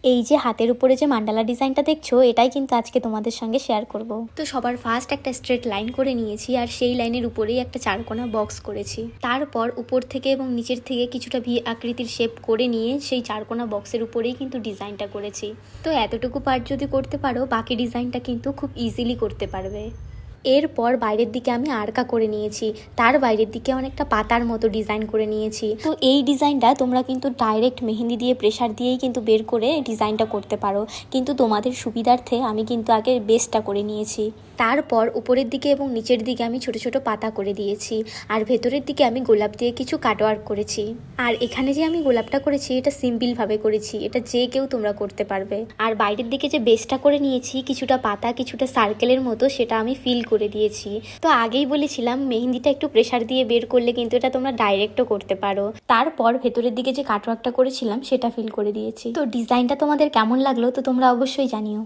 এই যে হাতের উপরে যে মান্ডালা ডিজাইনটা দেখছো, এটাই কিন্তু আজকে তোমাদের সঙ্গে শেয়ার করব। তো সবার ফার্স্ট একটা স্ট্রেট লাইন করে নিয়েছি, আর সেই লাইনের উপরেই একটা চারকোনা বক্স করেছি। তারপর উপর থেকে এবং নিচের থেকে কিছুটা ভি আকৃতির শেপ করে নিয়ে সেই চারকোনা বক্সের উপরেই কিন্তু ডিজাইনটা করেছি। তো এতটুকু পার্ট যদি করতে পারো, বাকি ডিজাইনটা কিন্তু খুব ইজিলি করতে পারবে। এরপর বাইরের দিকে আমি আরকা করে নিয়েছি, তার বাইরের দিকে অনেকটা পাতার মতো ডিজাইন করে নিয়েছি। তো এই ডিজাইনটা তোমরা কিন্তু ডাইরেক্ট মেহেন্দি দিয়ে প্রেসার দিয়েই কিন্তু বের করে ডিজাইনটা করতে পারো, কিন্তু তোমাদের সুবিধার্থে আমি কিন্তু আগে বেসটা করে নিয়েছি। তারপর উপরের দিকে এবং নিচের দিকে আমি ছোট ছোট পাতা করে দিয়েছি, আর ভেতরের দিকে আমি গোলাপ দিয়ে কিছু কাটওয়ার্ক করেছি। আর এখানে যে আমি গোলাপটা করেছি, এটা সিম্পলভাবে করেছি, এটা যে কেউ তোমরা করতে পারবে। আর বাইরের দিকে যে বেসটা করে নিয়েছি, কিছুটা পাতা কিছুটা সার্কেলের মতো, সেটা আমি ফিল করে দিয়েছি। তো আগেই বলেছিলাম মেহেন্দিটা একটু প্রেসার দিয়ে বের করলে কিন্তু এটা তোমরা ডাইরেক্টও করতে পারো। তারপর ভেতরের দিকে যে কাটওয়ার্কটা করেছিলাম সেটা ফিল করে দিয়েছি। তো ডিজাইনটা তোমাদের কেমন লাগলো তো তোমরা অবশ্যই জানিও।